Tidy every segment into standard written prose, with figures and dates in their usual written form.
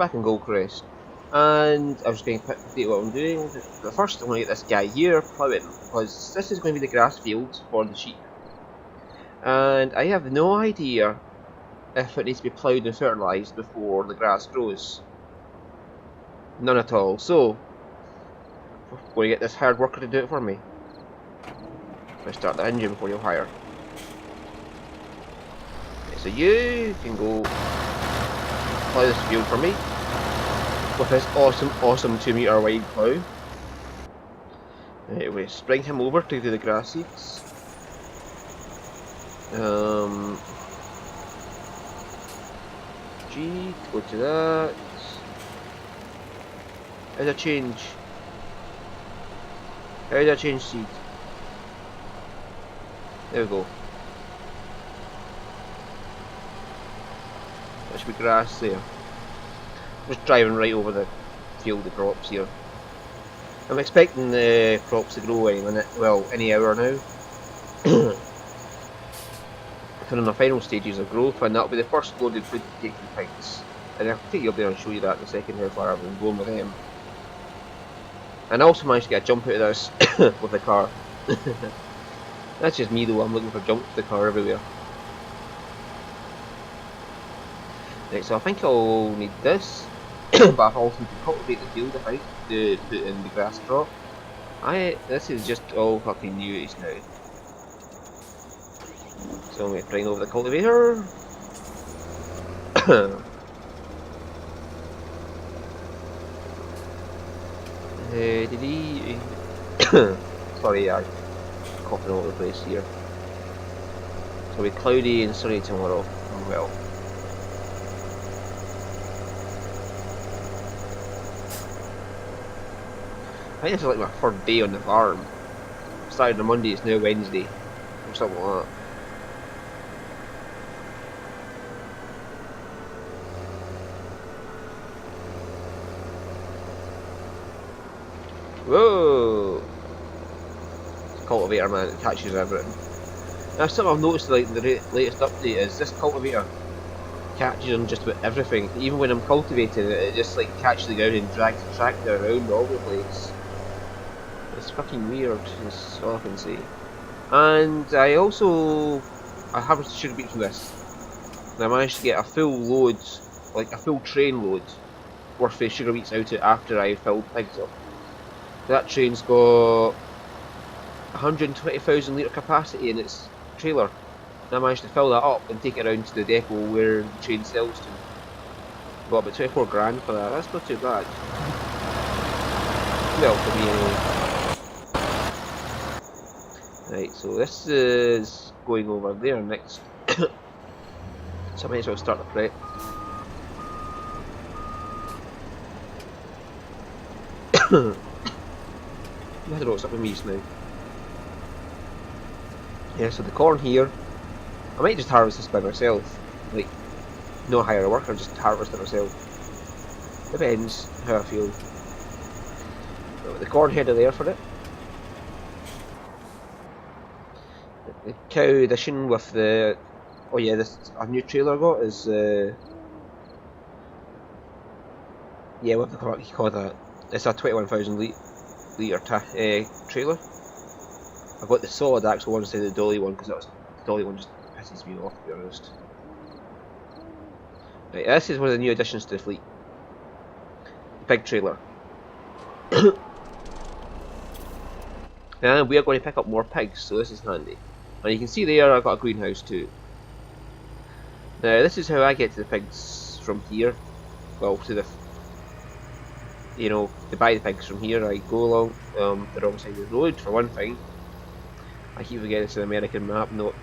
back in Goldcrest, and I was going to update what I'm doing. But first, I'm going to get this guy here ploughing, because this is going to be the grass field for the sheep. And I have no idea if it needs to be ploughed and fertilised before the grass grows. None at all. So, I'm going to get this hard worker to do it for me. Let's start the engine before you hire. Okay, so you can go plough this field for me with this awesome 2 meter wide plough. Anyway, bring him over to do the grass seeds. G, go to that. How do I change? How do I change seed? There we go. There should be grass there. Just driving right over the field of crops here. I'm expecting the crops to grow any minute, well, any hour now. They're in the final stages of growth, and that'll be the first loaded food to take to the pigs. And I'll take you up there and show you that in a second, how far I've been going with them. And I also managed to get a jump out of this with the car. That's just me though, I'm looking for jumps with the car everywhere. Right, so I think I'll need this, but I've also need to cultivate the field if I to put in the grass crop. This is just all fucking newish now. So I'm going to bring over the cultivator. Sorry, I'm coughing all over the place here. So it'll be cloudy and sunny tomorrow. Oh well. I think this is like my third day on the farm. Started on Monday, it's now Wednesday. Or something like that. Whoa! Cultivator, man, it catches everything. That's something I've noticed, like the latest update is this cultivator catches on just about everything. Even when I'm cultivating it, it just like catches the ground and drags the tractor around all over the place. It's fucking weird, is all I can say. And I harvested sugar beets from this. And I managed to get a full load, like a full train load, worth of sugar beets out of it after I filled pigs up. That train's got 120,000 litre capacity in its trailer. And I managed to fill that up and take it around to the depot where the train sells to. Got about 24 grand for that, that's not too bad. Well, for me anyway. Right, so this is going over there next. So I might as well start the prep. I don't know what's up with me just now. Yeah, so the corn here, I might just harvest this by myself. Like, no hire a worker, just harvest it myself. Depends how I feel. Got the corn header there for it. The cow addition with the, oh yeah, this a new trailer I got is yeah, what do you call that? It's a 21,000 litre trailer. I've got the solid axle one instead of the dolly one because the dolly one just pisses me off, to be honest. Right, this is one of the new additions to the fleet. The pig trailer. And we are going to pick up more pigs, so this is handy. And you can see there I've got a greenhouse too. Now this is how I get to the pigs from here. Well, to the, you know, to buy the pigs from here. I go along the wrong side of the road for one thing. I keep forgetting it's an American map, not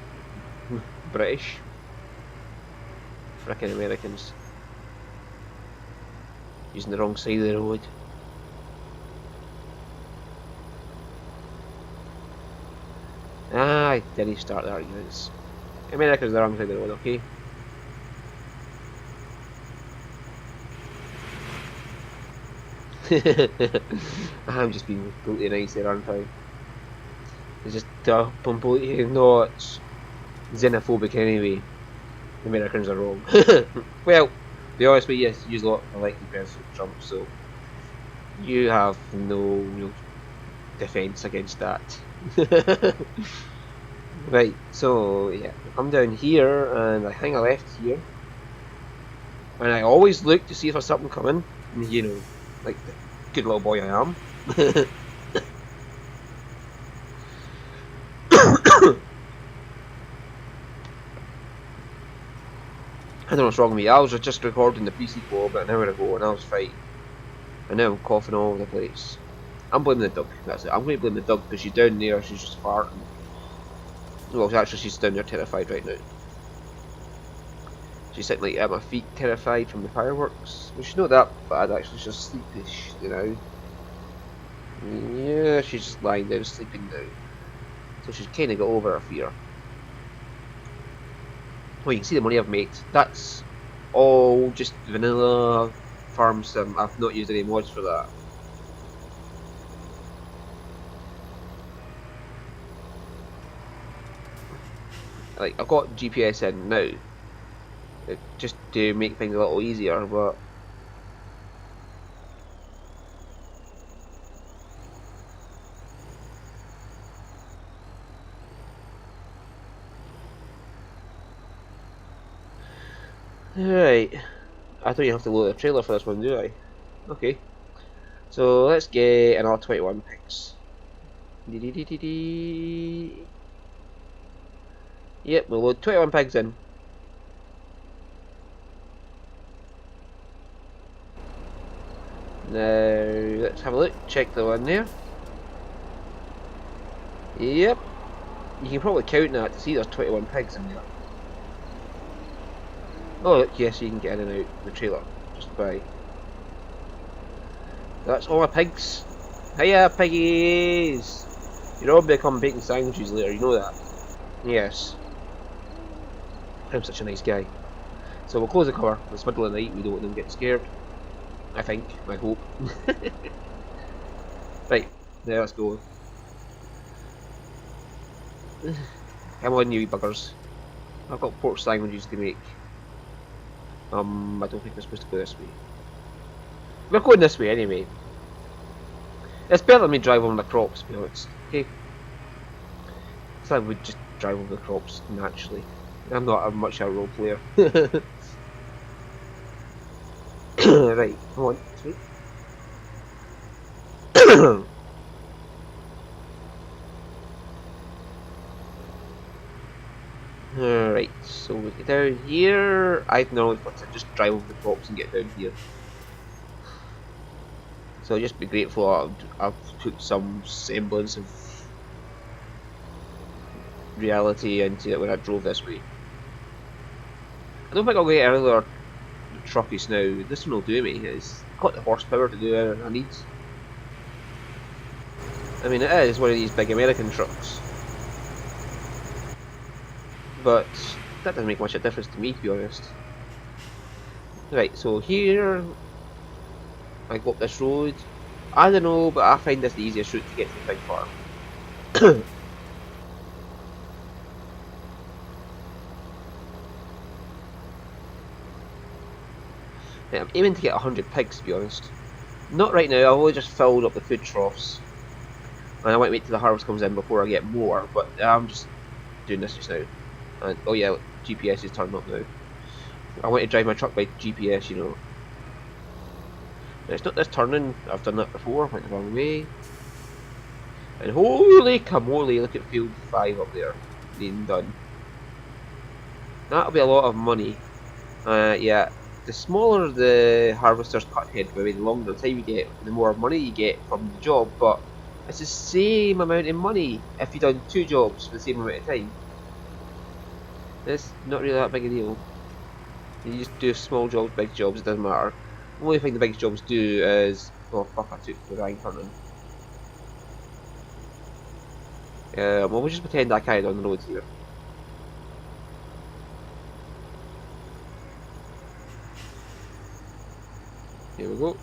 British. Frickin' Americans. Using the wrong side of the road. Ah, I didn't start the arguments. America's the wrong side of the road, okay? I'm just being completely nice here, aren't I? It's just completely not xenophobic anyway. The Americans are wrong. Well, be honest with you, yes, use a lot of elected President Trump, so you have no real defence against that. Right, so yeah, I come down here and I hang a left here. And I always look to see if there's something coming, you know, like the good little boy I am. I don't know what's wrong with me. I was just recording the PC quo about an hour ago and I was fine. And now I'm coughing all over the place. I'm blaming the dog, that's it. I'm going to blame the dog because she's down there, she's just farting. Well, actually she's down there terrified right now. She's sitting like at my feet terrified from the fireworks. Well, she's not that bad actually, she's just sleepish, you know. Yeah, she's just lying down sleeping now. So she's kind of got over her fear. Well, you can see the money I've made. That's all just vanilla farm sim. I've not used any mods for that. Like, I've got GPS in now, just to make things a little easier, but right. I don't even have to load a trailer for this one, do I? Okay. So let's get another 21 pigs. Yep, we'll load 21 pigs in. Now let's have a look. Check the one there. Yep. You can probably count that to see there's 21 pigs in there. Oh look, yes, you can get in and out the trailer just by. That's all my pigs. Hiya, piggies! You'll all become bacon sandwiches later, you know that. Yes. I'm such a nice guy. So we'll close the cover. It's middle of the night, we don't want them getting scared. I think, I hope. Right, there, let's go. Come on, you buggers. I've got pork sandwiches to make. I don't think we're supposed to go this way. We're going this way anyway. It's better than me drive over the crops, to be honest. Okay? So I would just drive over the crops naturally. I'm not much of a role player. Right, come on, sweet. Alright, so we get down here. I've normally got to just drive over the crops and get down here. So just be grateful I've put some semblance of reality into it when I drove this way. I don't think I'll get another truckies now. This one will do me. It's got the horsepower to do everything I need. I mean, it is one of these big American trucks. But that doesn't make much of a difference to me, to be honest. Right, so here I go up this road. I don't know, but I find this the easiest route to get to the big farm. Yeah, I'm aiming to get 100 pigs, to be honest. Not right now, I've only just filled up the food troughs. And I might wait till the harvest comes in before I get more, but I'm just doing this just now. And oh yeah, GPS is turned up now. I want to drive my truck by GPS, you know. And it's not this turning, I've done that before, went the wrong way. And holy camole, look at field 5 up there, being done. That'll be a lot of money. Yeah, the smaller the harvester's cut head, maybe the longer the time you get, the more money you get from the job, but it's the same amount of money if you've done 2 jobs for the same amount of time. It's not really that big a deal. You just do small jobs, big jobs, it doesn't matter. The only thing the big jobs do is... oh fuck, I took the wrong turn. Well, we'll just pretend I carried on the road here. Here we go.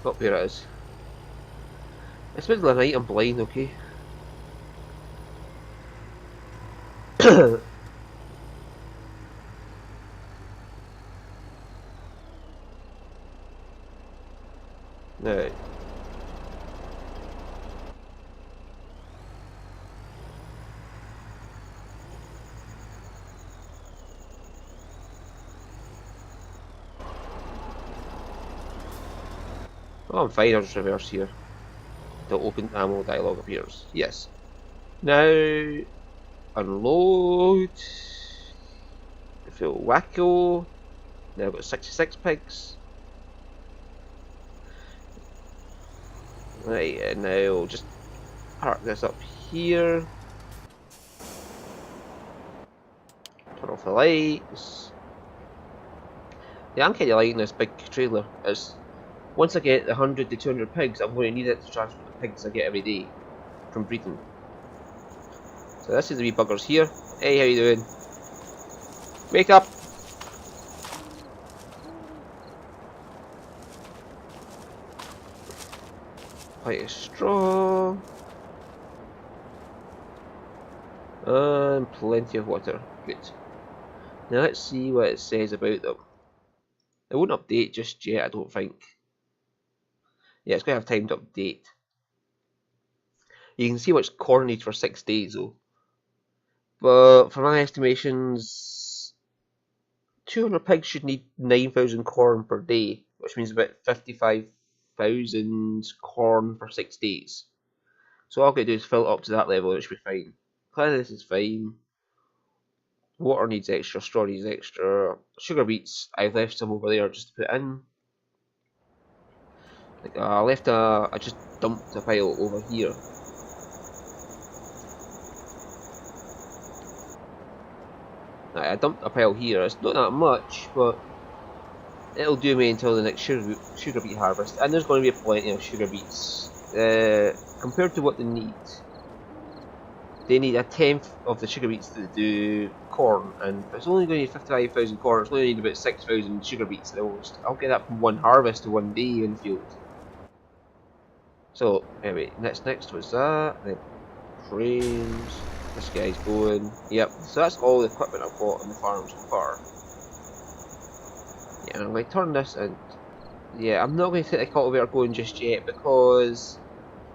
Oh, here it is. It's middle of the night, I'm blind, okay? Now, oh, I'm fine, I'll just reverse here. The open ammo dialog appears. Yes. Now, unload. The full wacko. Now I've got 66 pigs. Right, and now I'll just park this up here. Turn off the lights. Yeah, I'm kind of liking this big trailer. It's, once I get 100 to 200 pigs, I'm going to need it to transport the pigs I get every day from breeding. So this is the wee buggers here. Hey, how you doing? Wake up! Plenty of straw. And plenty of water. Good. Now let's see what it says about them. It won't update just yet, I don't think. Yeah, it's going to have time to update. You can see what's corn needs for 6 days though. But for my estimations, 200 pigs should need 9,000 corn per day, which means about 55,000 corn for 6 days. So all I've got to do is fill it up to that level, it should be fine. Cleanliness is fine. Water needs extra, straw needs extra. Sugar beets, I've left some over there just to put in. Like I just dumped a pile over here. I dumped a pile here. It's not that much, but it'll do me until the next sugar beet harvest. And there's going to be plenty of sugar beets. Compared to what they need a tenth of the sugar beets to do corn, and it's only going to need 55,000 corn. It's only going to need about 6,000 sugar beets. I'll get that from one harvest to one day in the field. So anyway, next was that. Then frames. This guy's going. Yep. So that's all the equipment I've got on the farm so far. Yeah, and I'm going to turn this and yeah, I'm not going to take the cultivator going just yet because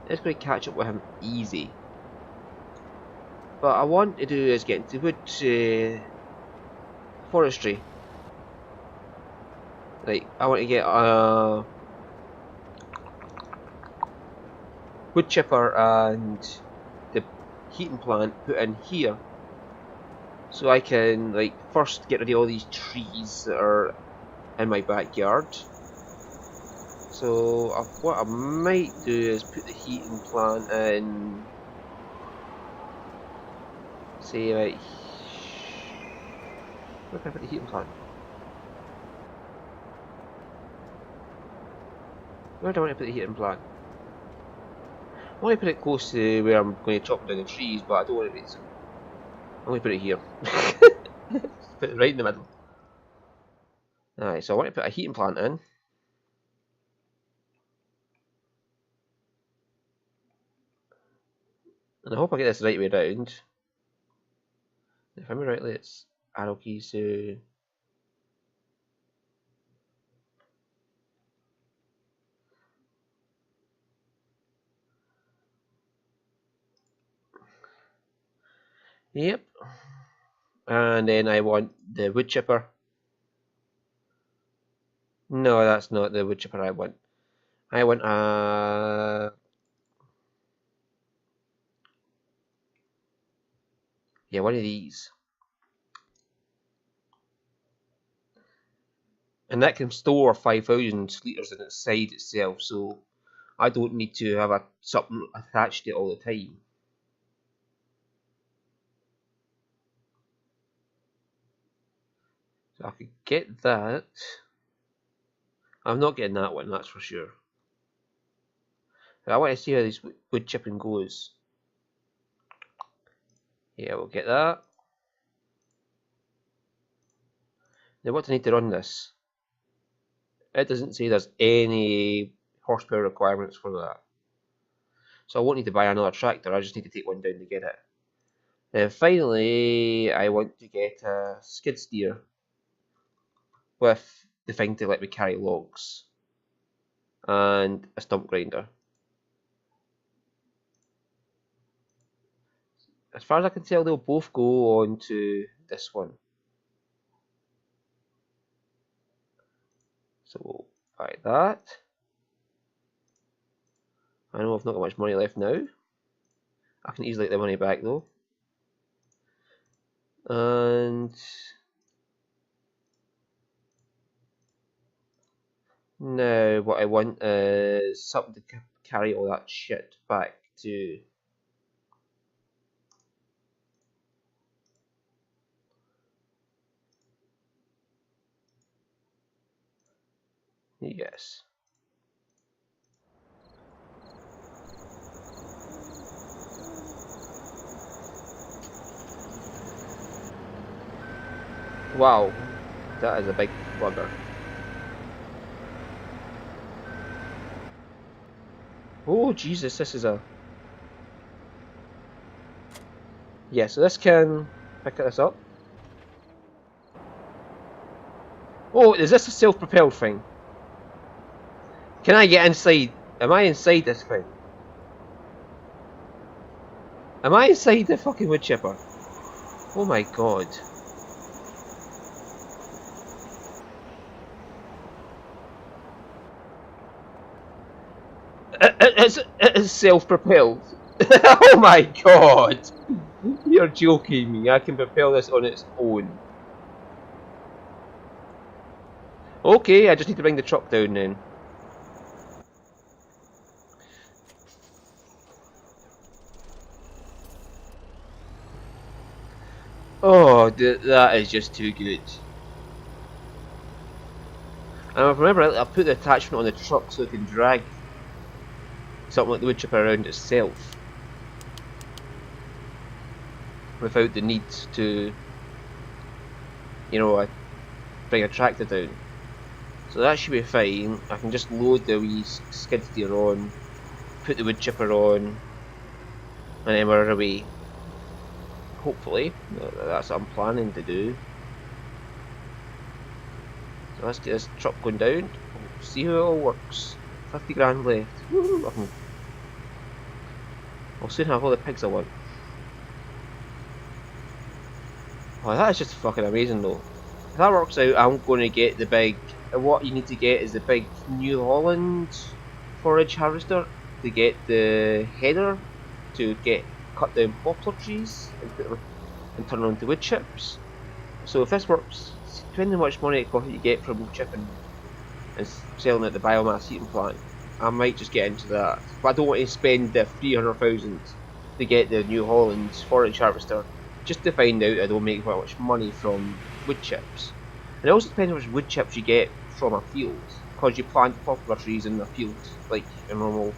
it's going to catch up with him easy. But I want to do is get into wood forestry. Like I want to get a wood chipper and the heating plant put in here, so I can like first get rid of all these trees that are in my backyard. So what I might do is put the heating plant in, say like, where can I put the heating plant? Where do I want to put the heating plant? I want to put it close to where I'm going to chop down the trees, but I don't want to put it. I'm going to put it here. Put it right in the middle. Alright, so I want to put a heating plant in. And I hope I get this right way round. If I remember rightly, it's arrow keys to. Yep. And then I want the wood chipper. No, that's not the wood chipper I want. I want yeah, one of these. And that can store 5,000 litres inside itself, so I don't need to have something attached to it all the time. So I could get that. I'm not getting that one, that's for sure. But I want to see how this wood chipping goes. Yeah, we'll get that. Now what do I need to run this? It doesn't say there's any horsepower requirements for that. So I won't need to buy another tractor, I just need to take one down to get it. And finally, I want to get a skid steer with the thing to let me carry logs. and a stump grinder. As far as I can tell, they'll both go on to this one. So we'll buy that. I know I've not got much money left now. I can easily get the money back though. And now what I want is something to carry all that shit back to. Yes. Wow, that is a big bugger. Oh Jesus, this is a... Yeah, so this can pick this up. Oh, is this a self-propelled thing? Can I get inside? Am I inside this thing? Am I inside the fucking wood chipper? Oh my god. It is self-propelled. Oh my god. You're joking me. I can propel this on its own. Okay, I just need to bring the truck down then. Oh, that is just too good. And remember, I put the attachment on the truck so it can drag something like the wood chipper around itself without the need to, you know, bring a tractor down. So that should be fine. I can just load the wee skid steer on, put the wood chipper on, and then we're away. Hopefully, that's what I'm planning to do. So let's get this truck going down. See how it all works. 50 grand left. I'll soon have all the pigs I want. Oh, that is just fucking amazing though. If that works out, I'm going to get the big... What you need to get is the big New Holland forage harvester to get the header to get cut down poplar trees and turn them into wood chips. So if this works, depending on how much money it costs you get from chipping and selling at the biomass heating plant, I might just get into that. But I don't want to spend the 300,000 to get the New Holland forage harvester just to find out I don't make that much money from wood chips. And it also depends on which wood chips you get from a field, because you plant poplar trees in a field like a normal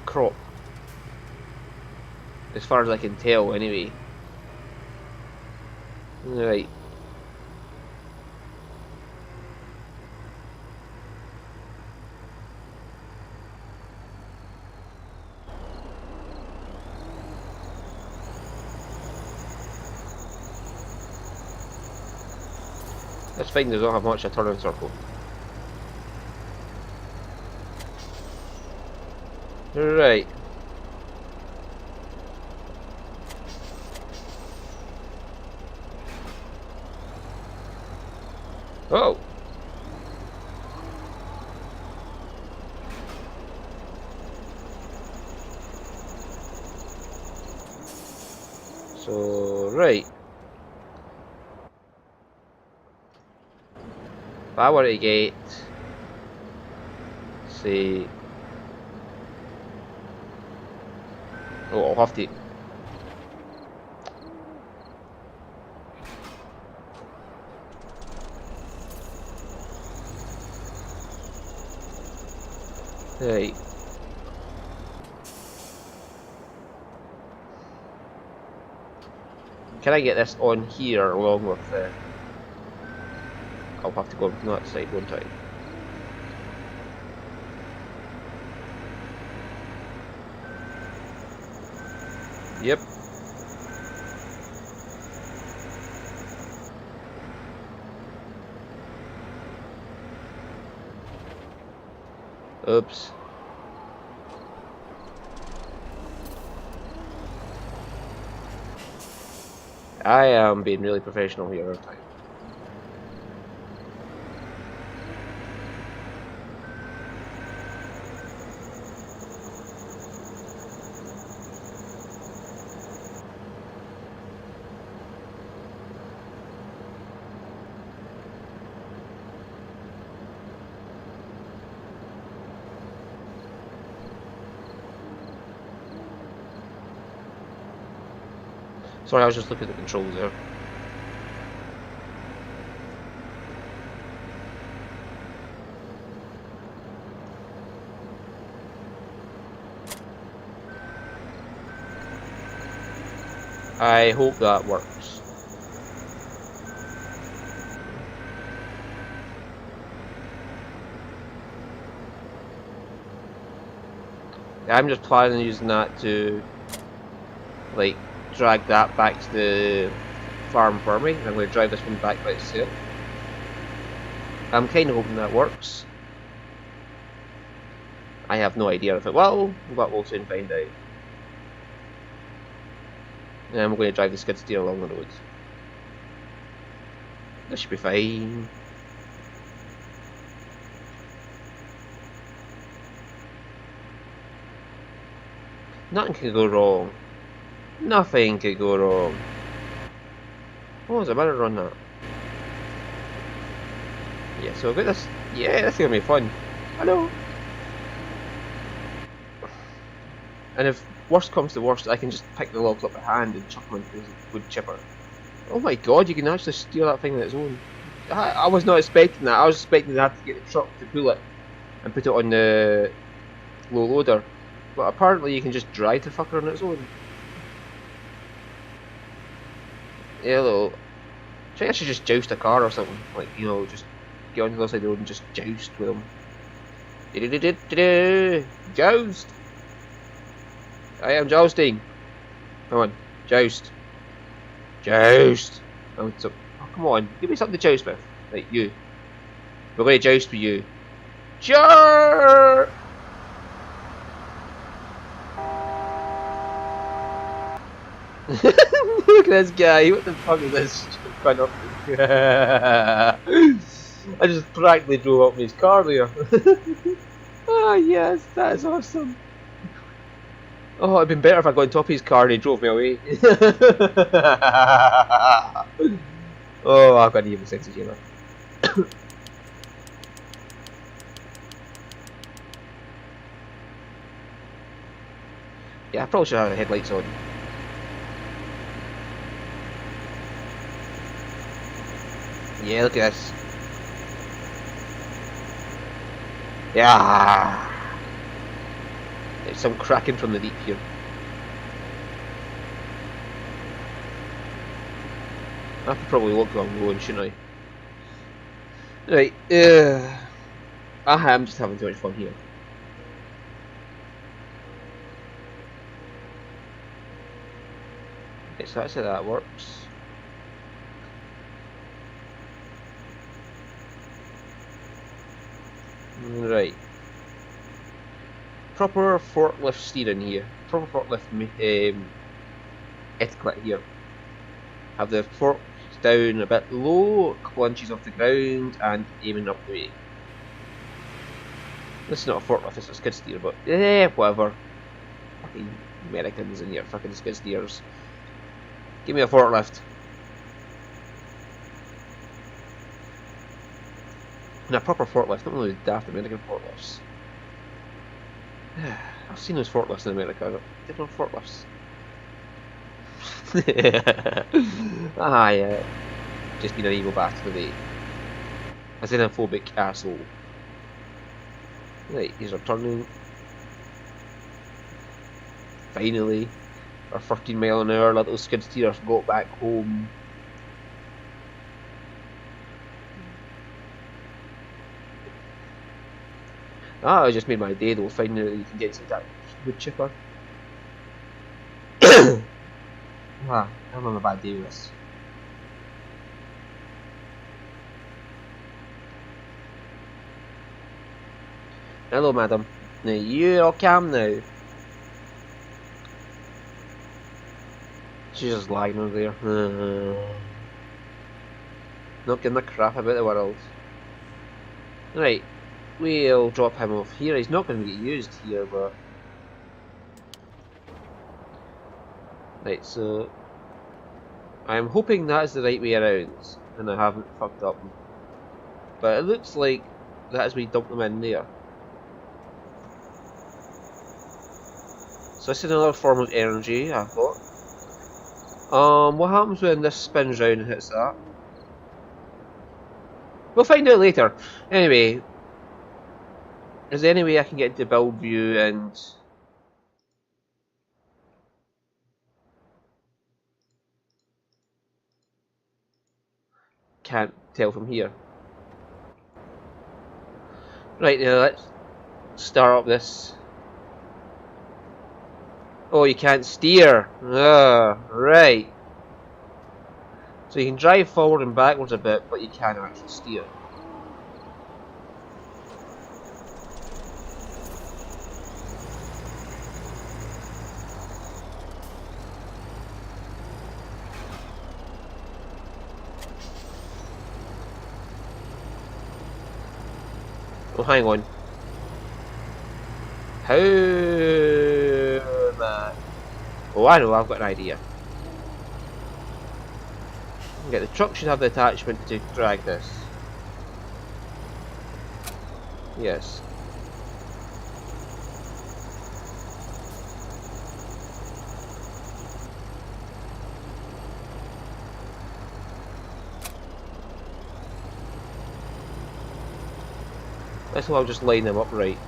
crop, as far as I can tell anyway. Right. That's fine, they don't have much a turning circle. Right. Oh! So, right. If I were to get, say, oh, I'll have to. Right. Can I get this on here along with the... I'll have to go on that side, won't I? Yep. Oops. I am being really professional here, aren't I? Sorry, I was just looking at the controls there. I hope that works. I'm just planning on using that to, like, drag that back to the farm for me. I'm going to drive this one back by itself. I'm kind of hoping that works. I have no idea if it will, but we'll soon find out. And I'm going to drive the skid steer along the road. This should be fine. Nothing can go wrong. Nothing could go wrong. Oh, there's a mirror on that. Yeah, so I've got this. Yeah, this is gonna be fun. Hello. And if worst comes to worst, I can just pick the logs up by hand and chuck them into the wood chipper. Oh my god, you can actually steer that thing on its own. I was not expecting that. I was expecting to have to get the truck to pull it and put it on the low loader. But apparently you can just drive the fucker on its own. Hello. I think I should just joust a car or something. Like, you know, just get on the other side of the road and just joust with them. Joust! I am jousting. Come on, joust. Joust! Oh, come on, give me something to joust with. Like, you. We're going to joust with you. Joust! Look at this guy, what the fuck is this going up? I just practically drove up with his car there. Ah, yes, that is awesome. Oh, it'd been better if I got on top of his car and he drove me away. Oh, I've got an evil sense of humour. Yeah, I probably should have the headlights on. Yeah, look at this. Yeah. There's some cracking from the deep here. I could probably look where I'm going, shouldn't I? Right, I'm just having too much fun here. Okay, so that's how that works. Right. Proper forklift steering here. Proper forklift etiquette here. Have the forks down a bit low, a couple inches off the ground, and aiming up the way. This is not a forklift, it's a skid steer, but whatever. Fucking Americans and your fucking skid steers. Give me a forklift. And a proper forklift, not those daft American forklifts. I've seen those forklifts in America, they're not forklifts. Ah, yeah. Just being an evil bastard, eh? A xenophobic asshole. Right, he's returning. Finally, our 13-mile-an-hour little skid steer got back home. Ah, I just made my day though, finding out that you can get to that wood chipper. Ah, I'm on a bad day with this. Hello, madam. Now you're all calm now. She's just lying over there. Not giving a crap about the world. Right, we'll drop him off here. He's not going to get used here, but... Right, so... I'm hoping that is the right way around, and I haven't fucked up. But it looks like that is we dump them in there. So this is another form of energy, I thought. What happens when this spins round and hits that? We'll find out later. Anyway, is there any way I can get into build view and... Can't tell from here. Right, now let's start up this. Oh, you can't steer. Right. So you can drive forward and backwards a bit, but you can't actually steer. Oh, hang on. How, man? Oh, I know, I've got an idea. Okay, the truck should have the attachment to drag this. Yes. This will just line them up right.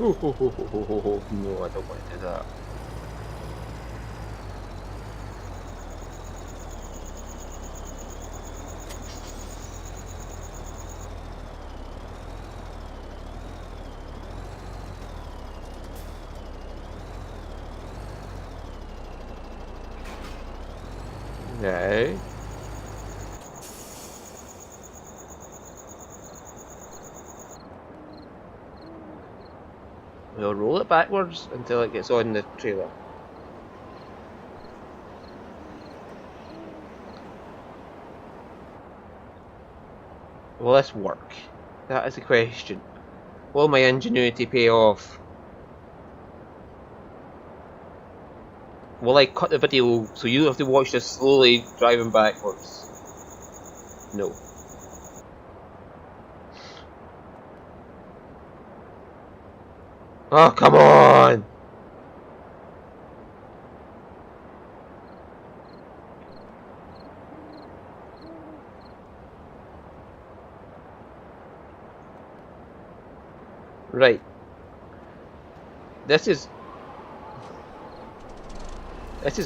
No, I don't want to do that. Okay. We'll roll it backwards until it gets on the trailer. Will this work? That is the question. Will my ingenuity pay off? Will I cut the video so you have to watch this slowly driving backwards? No. Oh, come on! Right. This is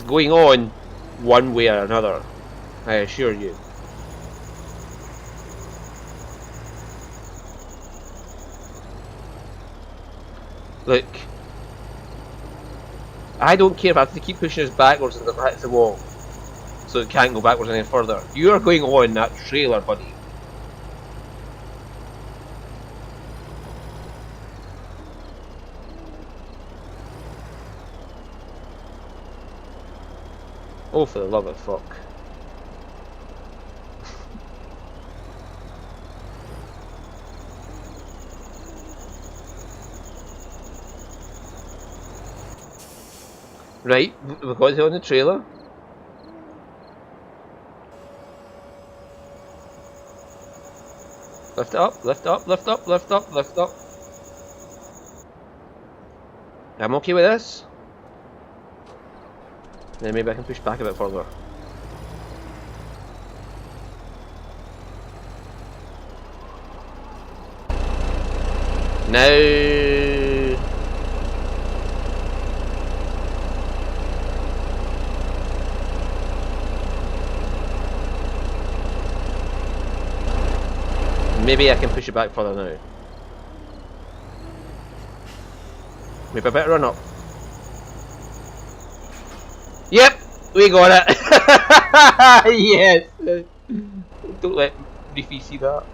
going on one way or another, I assure you. Look, I don't care if I have to keep pushing this backwards until it hits the wall, so it can't go backwards any further. You are going on that trailer, buddy. Oh, for the love of fuck. Right, we've got it on the trailer. Lift it up, lift up, lift up, lift up, lift up. I'm okay with this. Then maybe I can push back a bit further. Now... maybe I can push it back further now. Maybe I better run up. Yep, we got it. Yes. Don't let Reefy see that.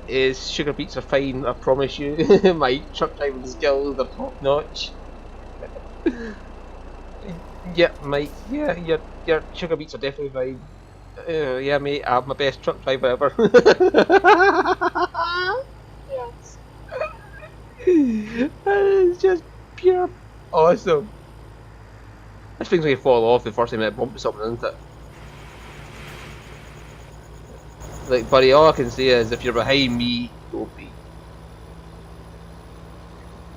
His sugar beets are fine, I promise you. My truck driving skills are top notch. Yeah, Mike. Yeah, your sugar beets are definitely fine. Yeah, mate. I'm my best truck driver ever. Yes. It's just pure awesome. This thing's gonna fall off the first time it bumps something, isn't it? Like, buddy, all I can say is if you're behind me, don't be.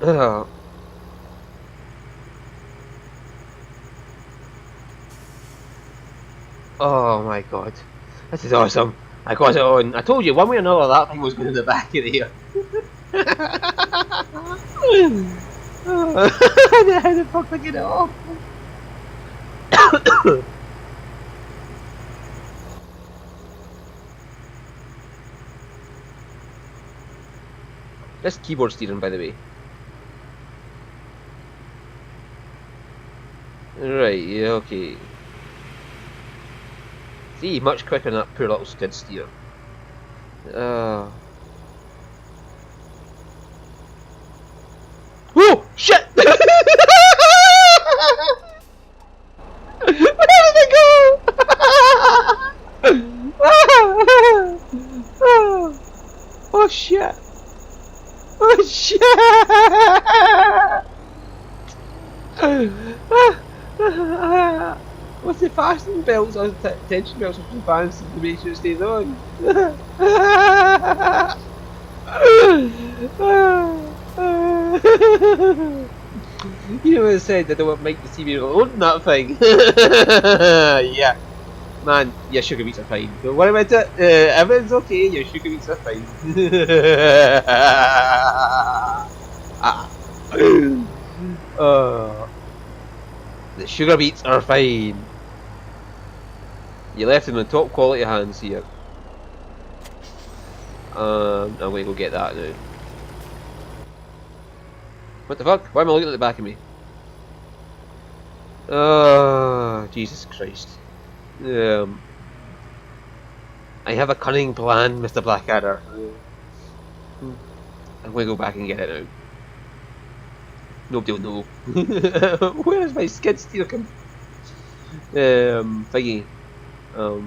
Oh. Oh my god. This is awesome. I got it on. I told you, one way or another, that thing was going to the back of the ear. How the fuck did I get it off? This keyboard steering, by the way. Right, yeah, okay. See, much quicker than that poor little skid steer. Oh, shit! Where did it go? Oh shit! Oh shit! What's the fastening belts or tension belts of the bands to make sure it stays on? You know what I said, I don't want Mike to see me holding that thing. Yeah. Man, your sugar beets are fine. Don't worry about it. Everything's okay, your sugar beets are fine. The sugar beets are fine. You left them in top quality hands here. I'm going to go get that now. What the fuck? Why am I looking at the back of me? Oh, Jesus Christ. I have a cunning plan, Mr. Blackadder. I'm going to go back and get it now. Nobody will know. Where is my skid steer come? Thingy. Oh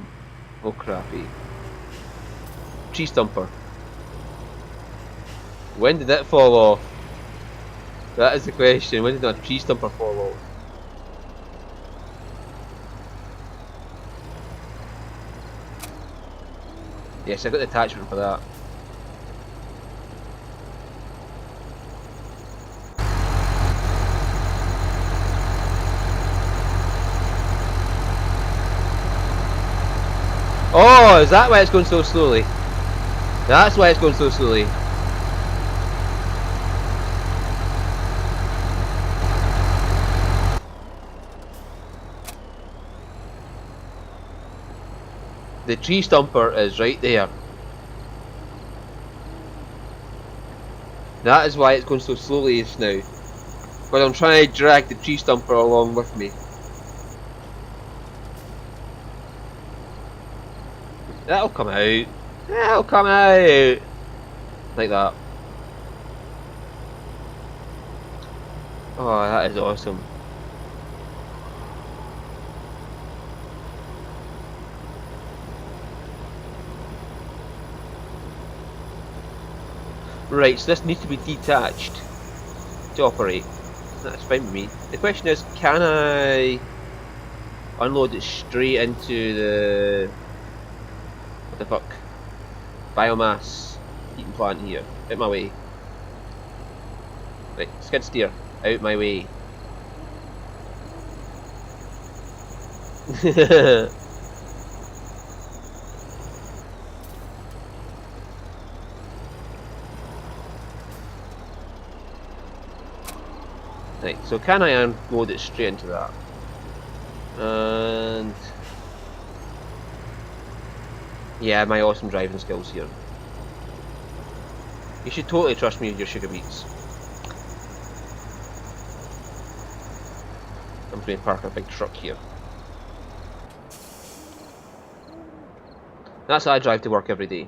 crappy. Tree stumper. When did that fall off? That is the question. When did that tree stumper fall off? Yes, I got the attachment for that. Oh, is that why it's going so slowly? That's why it's going so slowly. The tree stumper is right there. That is why it's going so slowly just now. But I'm trying to drag the tree stumper along with me. That'll come out. That'll come out. Like that. Oh, that is awesome. Right, so this needs to be detached to operate. That's fine with me. The question is, can I unload it straight into the... what the fuck? Biomass heating plant here. Out my way. Right, skid steer. Out my way. Right, so can I unload it straight into that? And... yeah, my awesome driving skills here. You should totally trust me with your sugar beets. I'm going to park a big truck here. That's how I drive to work every day.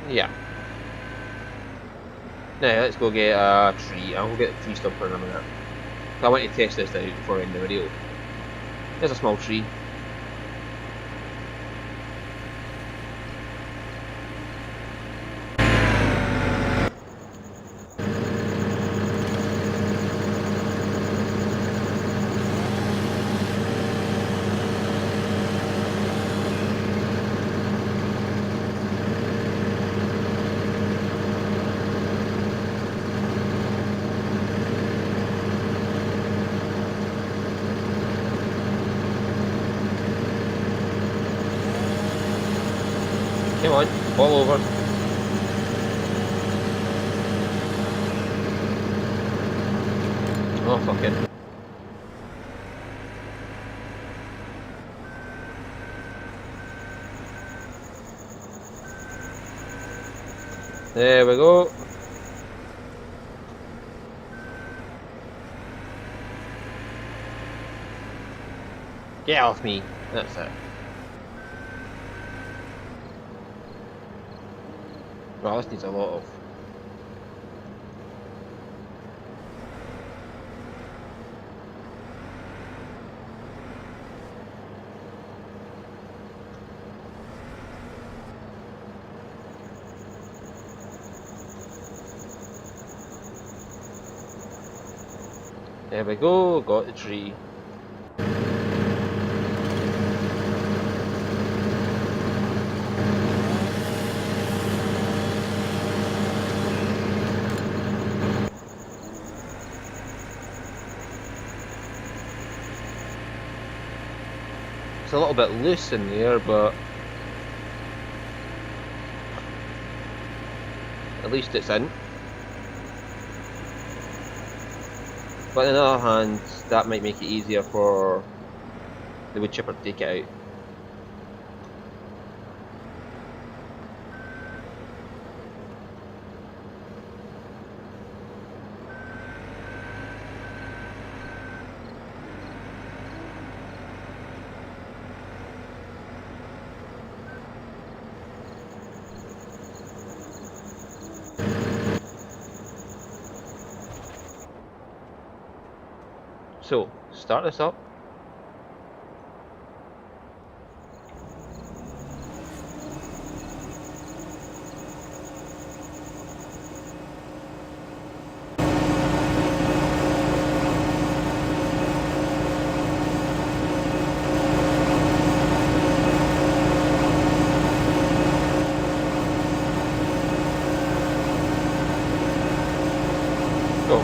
Yeah. Now let's go get a tree. I'll go get a tree stumper in a minute. I want to test this out before I end the video. There's a small tree. Come on, fall over. Oh, fuck it. There we go. Get off me. That's it. Well, this needs a lot of. There we go, got the tree. It's a little bit loose in there, but at least it's in. But on the other hand, that might make it easier for the wood chipper to take it out. So, start this up. Go.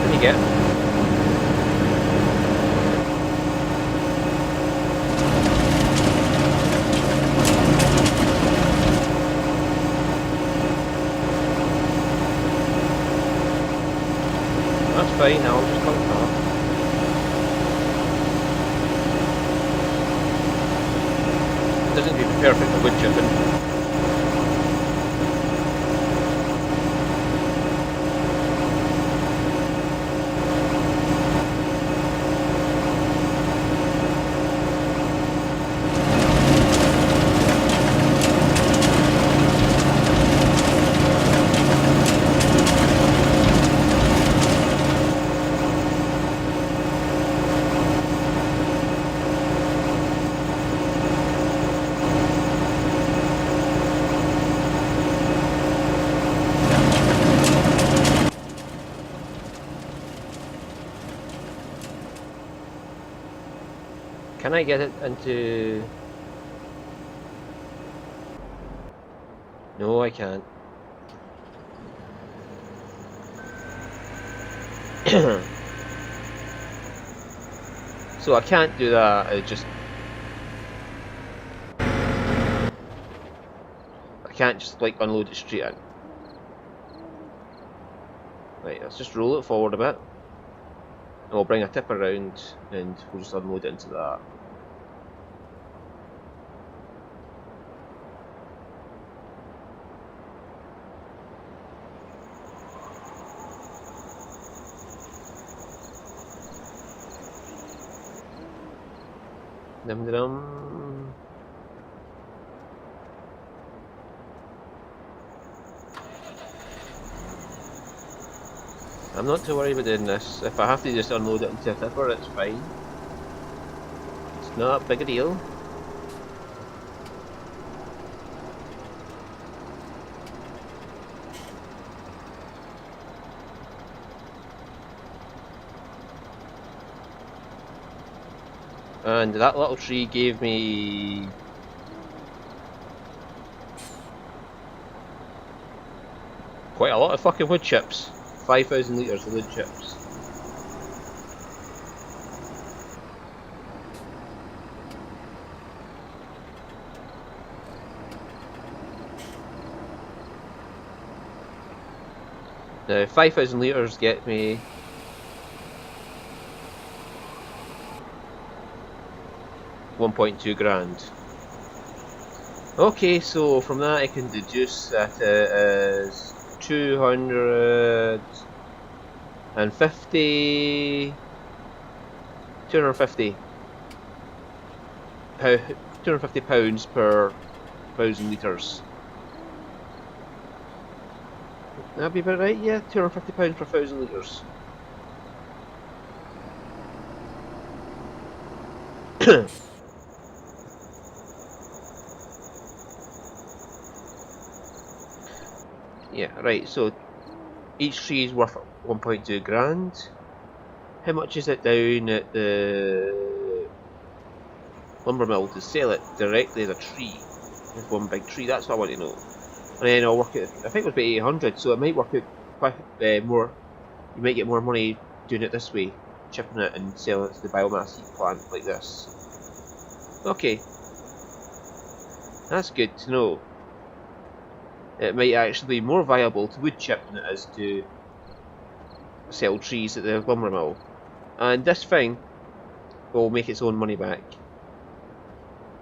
What do you get? That's fine, I'll just come back. It doesn't need to be perfect for wood chipping. Can I get it into... No, I can't. So I can't do that, I can't just like unload it straight in. Right, let's just roll it forward a bit. And we'll bring a tip around and we'll just unload it into that. Dum dum. I'm not too worried about doing this. If I have to just unload it into a tipper, it's fine. It's not a big a deal. And that little tree gave me quite a lot of fucking wood chips. 5,000 litres of wood chips. Now 5,000 litres get me £1.2 grand. Okay, so from that I can deduce that it is 250 £250 per 1,000 litres. That'd be about right, yeah, £250 per 1,000 litres. Yeah, right, so each tree is worth 1.2 grand. How much is it down at the lumber mill to sell it directly as a tree? As one big tree, that's what I want to know. And then I'll work it, I think it was about 800, so it might work out quite more. You might get more money doing it this way, chipping it and selling it to the biomass heat plant like this. Okay, that's good to know. It might actually be more viable to wood chip than it is to sell trees at the lumber mill. And this thing will make its own money back.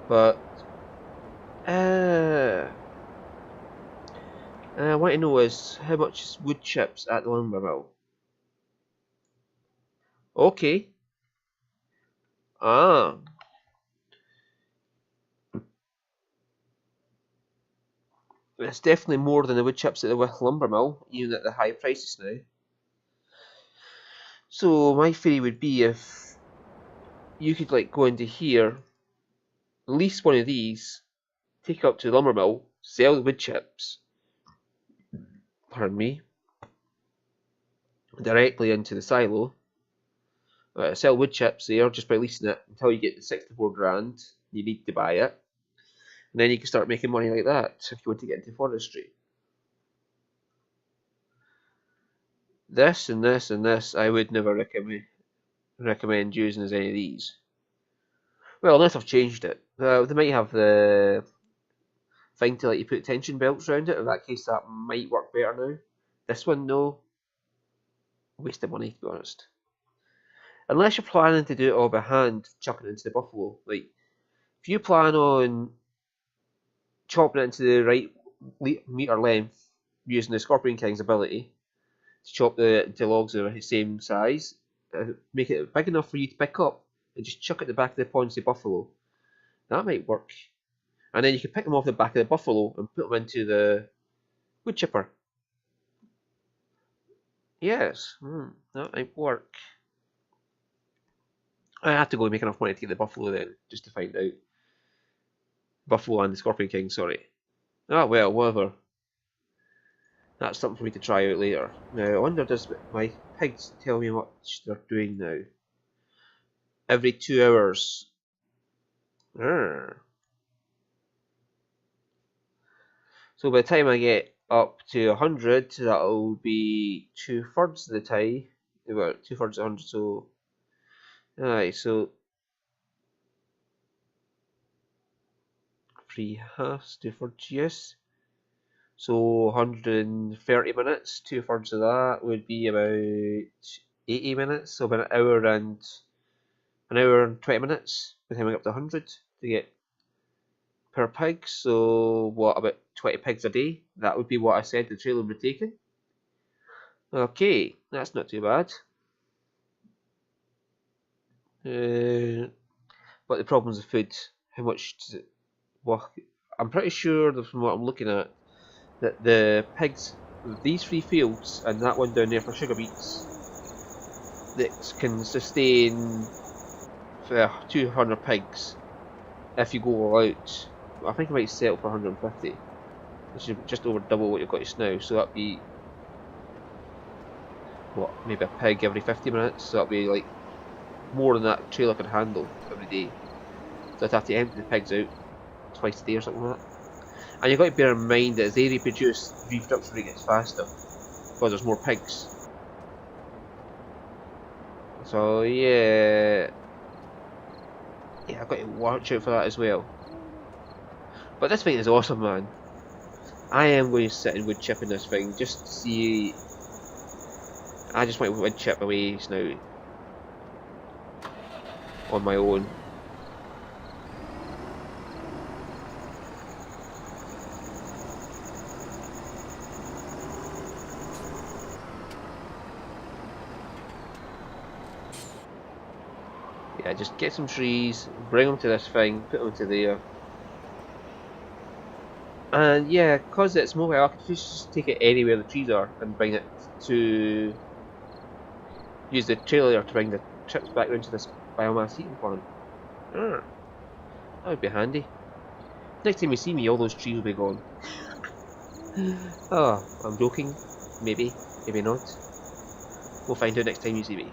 But I want to know is how much is wood chips at the lumber mill. Okay. Ah. It's definitely more than the wood chips at the lumber mill, even at the high prices now. So my theory would be if you could like go into here, lease one of these, take it up to the lumber mill, sell the wood chips, pardon me, directly into the silo. Sell wood chips there just by leasing it until you get the 64 grand you need to buy it. And then you can start making money like that if you want to get into forestry. This and this and this I would never recommend using as any of these. Well, unless I've changed it. They might have the thing to let you put tension belts around it. In that case, that might work better now. This one, no. Waste of money, to be honest. Unless you're planning to do it all by hand, chucking it into the buffalo. Like, if you plan on chopping it into the right meter length using the Scorpion King's ability to chop the into logs that are the same size, make it big enough for you to pick up, and just chuck it at the back of the Ponzi buffalo. That might work. And then you can pick them off the back of the buffalo and put them into the wood chipper. Yes, that might work. I have to go and make enough money to get the buffalo then, just to find out. Buffalo and the Scorpion King, sorry. Ah, well, whatever. That's something for me to try out later. Now, I wonder, does my pigs tell me what they're doing now? Every 2 hours, So by the time I get up to 100, that'll be 2/3 of the time. About 2/3 of 100, so. Aye, so. 3/2, 2/3, yes. So 130 minutes, 2/3 of that would be about 80 minutes, so about an hour and 20 minutes by the time I get up to 100 to get per pig. So what, about 20 pigs a day? That would be what I said the trailer would be taking. Okay, that's not too bad. But the problem's the food. How much does it work? I'm pretty sure that from what I'm looking at, that the pigs, these 3 fields and that one down there for sugar beets, that can sustain 200 pigs if you go all out. I think I might settle for 150, which is just over double what you've got just now. So that'd be, what, maybe a pig every 50 minutes. So that'd be like more than that trailer could handle every day. So I'd have to empty the pigs out twice a day or something like that. And you've got to bear in mind that as they reproduce, the reproduction rate gets faster because there's more pigs. So yeah, I've got to watch out for that as well. But this thing is awesome, man. I am going to sit and wood chip in this thing just to see. I just want to wood chip away now on my own. Yeah, just get some trees, bring them to this thing, put them to there. And yeah, because it's mobile, I can just take it anywhere the trees are and bring it to use the trailer to bring the chips back into this biomass heating plant. That would be handy. Next time you see me, all those trees will be gone. Oh, I'm joking. Maybe, maybe not. We'll find out next time you see me.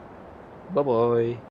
Bye bye.